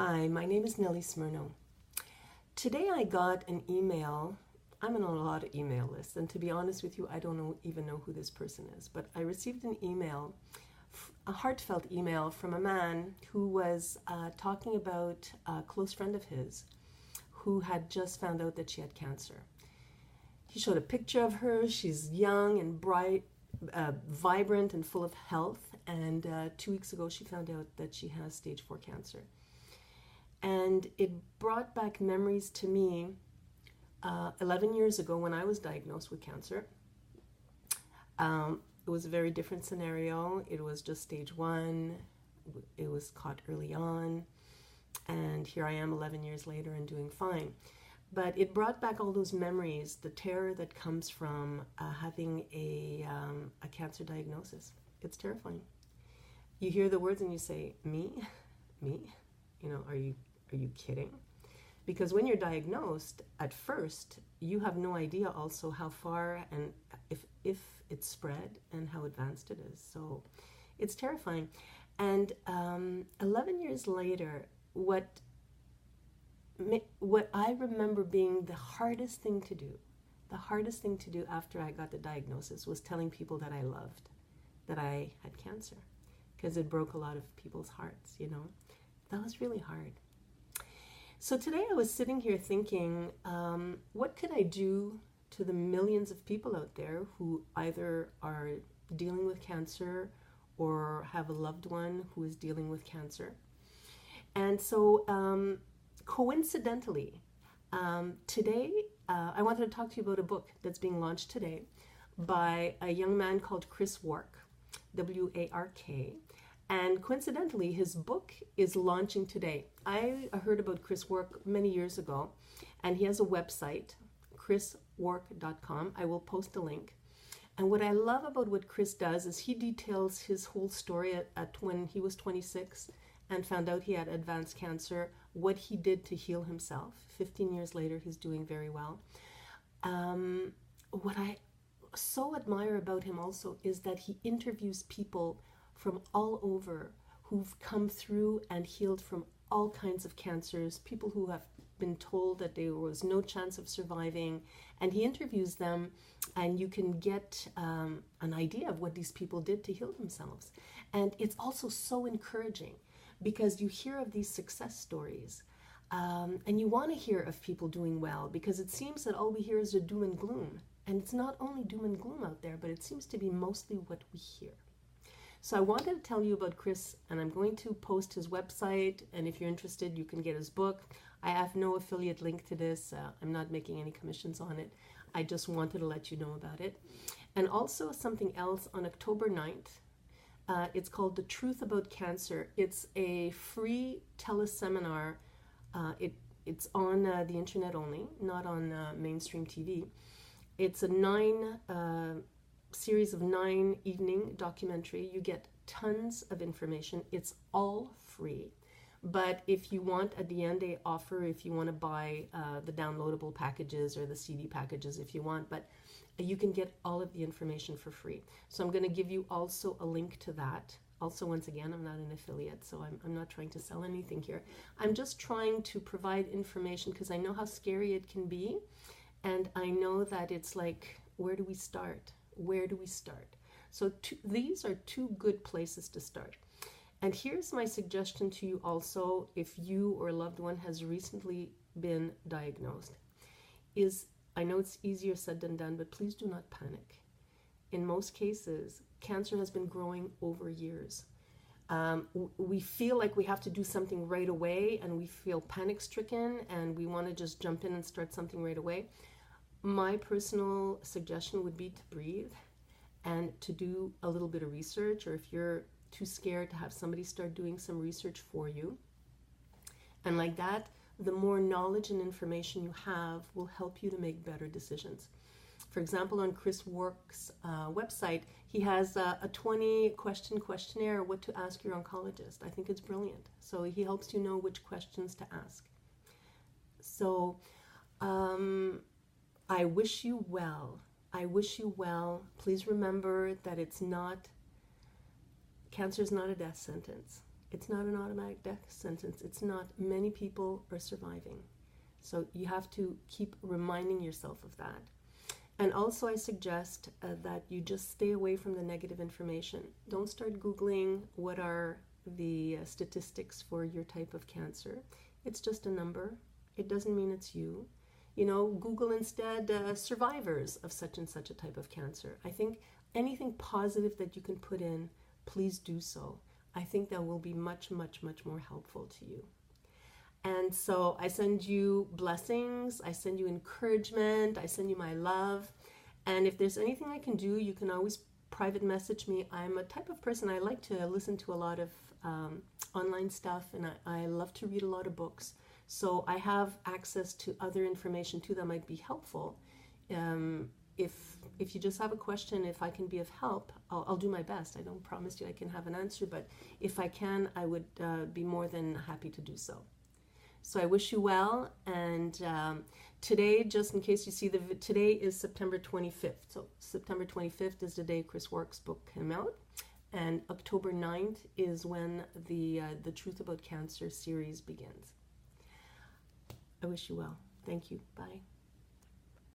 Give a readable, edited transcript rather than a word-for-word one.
Hi, my name is Nellie Smirno. Today I got an email. I'm on a lot of email lists, and to be honest with you, I don't even know who this person is, but I received an email, a heartfelt email from a man who was talking about a close friend of his who had just found out that she had cancer. He showed a picture of her. She's young and bright, vibrant and full of health, and 2 weeks ago she found out that she has stage 4 cancer. And it brought back memories to me 11 years ago when I was diagnosed with cancer. It was a very different scenario. It was just stage 1. It was caught early on. And here I am 11 years later and doing fine. But it brought back all those memories, the terror that comes from having a cancer diagnosis. It's terrifying. You hear the words and you say, me? Me? You know, are you kidding? Because when you're diagnosed, at first, you have no idea also how far and if it's spread and how advanced it is. So it's terrifying. And 11 years later, what I remember being the hardest thing to do after I got the diagnosis was telling people that I loved, that I had cancer, because it broke a lot of people's hearts, you know. That was really hard. So today I was sitting here thinking, what could I do to the millions of people out there who either are dealing with cancer or have a loved one who is dealing with cancer? And so coincidentally, today I wanted to talk to you about a book that's being launched today by a young man called Chris Wark, W-A-R-K. And coincidentally, his book is launching today. I heard about Chris Wark many years ago, and he has a website, chriswark.com. I will post a link. And what I love about what Chris does is he details his whole story at when he was 26 and found out he had advanced cancer, what he did to heal himself. 15 years later, he's doing very well. What I so admire about him also is that he interviews people from all over who've come through and healed from all kinds of cancers, people who have been told that there was no chance of surviving, and he interviews them, and you can get an idea of what these people did to heal themselves. And it's also so encouraging because you hear of these success stories, and you want to hear of people doing well, because it seems that all we hear is the doom and gloom. And it's not only doom and gloom out there, but it seems to be mostly what we hear. So I wanted to tell you about Chris, and I'm going to post his website, and if you're interested, you can get his book. I have no affiliate link to this. I'm not making any commissions on it. I just wanted to let you know about it. And also something else on October 9th. It's called The Truth About Cancer. It's a free teleseminar. It's on the internet only, not on mainstream TV. It's a series of 9 evening documentary. You get tons of information. It's all free. But if you want, at the end they offer, if you want to buy the downloadable packages or the CD packages if you want, but you can get all of the information for free. So I'm going to give you also a link to that. Also, once again, I'm not an affiliate, so I'm not trying to sell anything here. I'm just trying to provide information because I know how scary it can be, and I know that it's like, where do we start? Where do we start? So these are 2 good places to start. And here's my suggestion to you also, if you or a loved one has recently been diagnosed, is, I know it's easier said than done, but please do not panic. In most cases, cancer has been growing over years. We feel like we have to do something right away, and we feel panic-stricken, and we want to just jump in and start something right away. My personal suggestion would be to breathe and to do a little bit of research, or if you're too scared, to have somebody start doing some research for you. And like that, the more knowledge and information you have will help you to make better decisions. For example, on Chris Wark's website, he has a 20-question questionnaire, what to ask your oncologist. I think it's brilliant. So he helps you know which questions to ask. So, I wish you well. I wish you well. Please remember that cancer is not a death sentence. It's not an automatic death sentence. It's not. Many people are surviving. So you have to keep reminding yourself of that. And also I suggest that you just stay away from the negative information. Don't start Googling what are the statistics for your type of cancer. It's just a number. It doesn't mean it's you. You know, Google instead survivors of such and such a type of cancer. I think anything positive that you can put in, please do so. I think that will be much, much, much more helpful to you. And so I send you blessings, I send you encouragement, I send you my love. And if there's anything I can do, you can always private message me. I'm a type of person, I like to listen to a lot of online stuff, and I love to read a lot of books. So I have access to other information too that might be helpful. If you just have a question, if I can be of help, I'll do my best. I don't promise you I can have an answer, but if I can, I would be more than happy to do so. So I wish you well, and today, just in case you see today is September 25th. So September 25th is the day Chris Wark's book came out, and October 9th is when the Truth About Cancer series begins. I wish you well. Thank you. Bye.